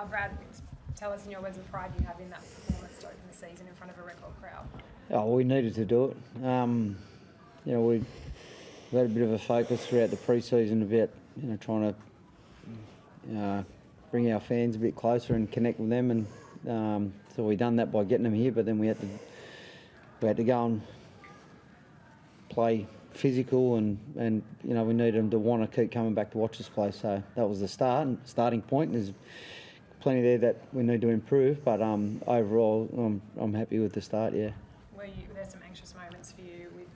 Brad, tell us in your words of pride you have in that performance to open the season in front of a record crowd. Oh, we needed to do it. We had a bit of a focus throughout the pre-season about trying to bring our fans a bit closer and connect with them, and so we done that by getting them here. But then we had to go and play physical, and we needed them to want to keep coming back to watch us play. So that was the starting point. There's plenty there that we need to improve, but overall I'm happy with the start. Yeah. Were there some anxious moments for you with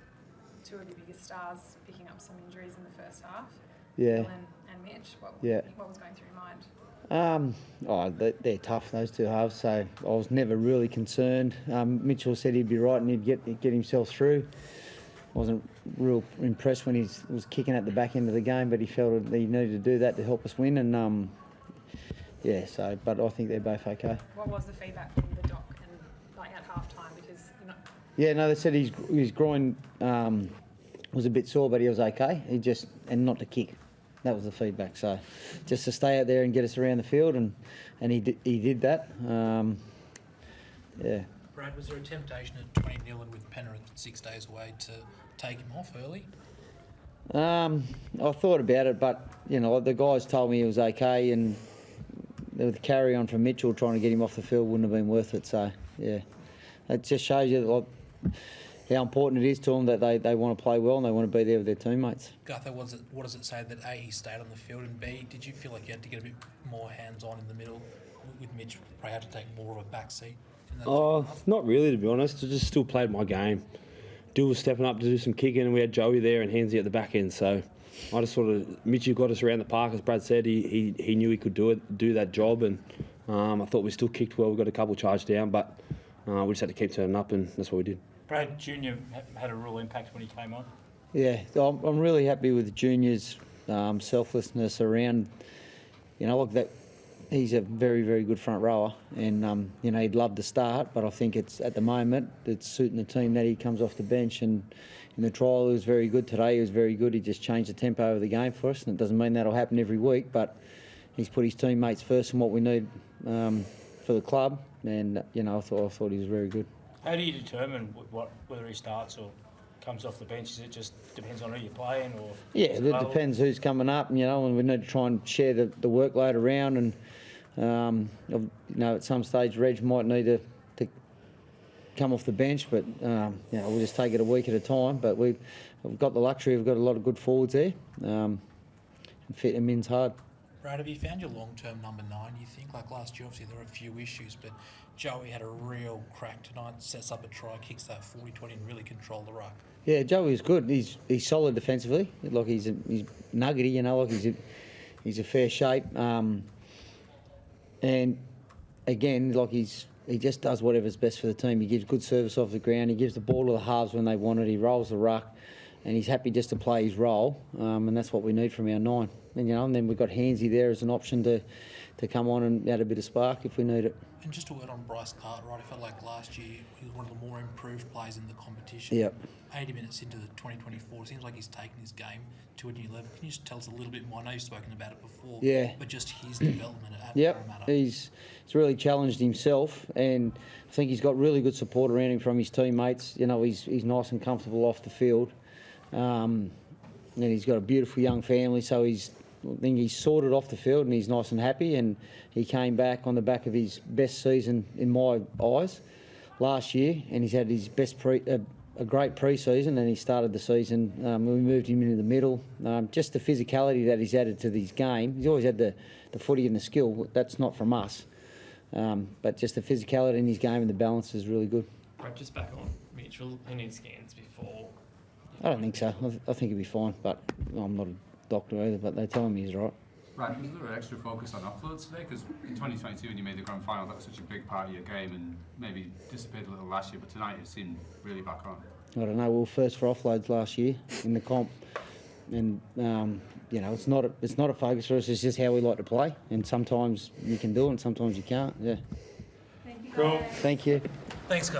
two of your biggest stars picking up some injuries in the first half? Yeah. Dylan and Mitch. What was going through your mind? They're tough, those two halves, so I was never really concerned. Mitchell said he'd be right and he'd get himself through. Wasn't real impressed when he was kicking at the back end of the game, but he felt that he needed to do that to help us win, and but I think they're both okay. What was the feedback from the doc and at half time? Because Yeah, no, they said his groin was a bit sore, but he was okay. And not to kick. That was the feedback. So just to stay out there and get us around the field, and he did that. Yeah. Brad, was there a temptation at 20-0 and with Penrith 6 days away to take him off early? I thought about it, but the guys told me he was okay, and the carry on from Mitchell trying to get him off the field wouldn't have been worth it. So yeah, it just shows you how important it is to them that they want to play well and they want to be there with their teammates. Gutho, what does it say that A, he stayed on the field, and B, did you feel like you had to get a bit more hands-on in the middle with Mitch? Probably had to take more of a back seat. Not really, to be honest. I just still played my game. Dill was stepping up to do some kicking, and we had Joey there and Handsy at the back end. So I just Mitchie got us around the park, as Brad said. He knew he could do that job, and I thought we still kicked well. We got a couple charged down, but we just had to keep turning up, and that's what we did. Brad Junior had a real impact when he came on. Yeah, I'm really happy with Junior's selflessness around. That he's a very, very good front rower, and he'd love to start, but I think at the moment it's suiting the team that he comes off the bench. And in the trial he was very good today. He was very good. He just changed the tempo of the game for us, and it doesn't mean that'll happen every week, but he's put his teammates first and what we need for the club. And I thought he was very good. How do you determine whether he starts or comes off the bench? Is it just depends on who you're playing, or? Yeah, it depends who's coming up. And we need to try and share the workload around. And at some stage, Reg might need to come off the bench, but we'll just take it a week at a time. But we've got the luxury. We've got a lot of good forwards there, and fit them in's hard. Brad, have you found your long-term number 9, you think? Like last year, obviously, there were a few issues, but Joey had a real crack tonight, sets up a try, kicks that 40-20 and really controlled the ruck. Yeah, Joey's good. He's solid defensively. Like he's nuggety, like he's a fair shape. And again, like he just does whatever's best for the team. He gives good service off the ground. He gives the ball to the halves when they want it. He rolls the ruck, and he's happy just to play his role. And that's what we need from our 9. And then we've got Handsy there as an option to come on and add a bit of spark if we need it. And just a word on Bryce Cartwright, I felt like last year he was one of the more improved players in the competition. Yep. 80 minutes into the 2024, it seems like he's taken his game to a new level. Can you just tell us a little bit more? I know you've spoken about it before. Yeah. But just his development at Parramatta. He's really challenged himself, and I think he's got really good support around him from his teammates. He's nice and comfortable off the field. And he's got a beautiful young family, so I think he's sorted off the field and he's nice and happy, and he came back on the back of his best season in my eyes last year, and he's had his best a great pre-season, and he started the season. We moved him into the middle. Just the physicality that he's added to his game. He's always had the footy and the skill. That's not from us. But just the physicality in his game and the balance is really good. Right, just back on Mitchell. He needs scans before. I don't think so. I think he'll be fine, but I'm not a doctor either, but they're telling me he's right. Right, was there an extra focus on offloads today? Because in 2022, when you made the grand final, that was such a big part of your game, and maybe dissipated a little last year, but tonight it seemed really back on. I don't know. We were first for offloads last year in the comp, and it's not a focus for us. It's just how we like to play, and sometimes you can do it, and sometimes you can't. Yeah. Thank you. Cool. Thank you. Thanks, guys.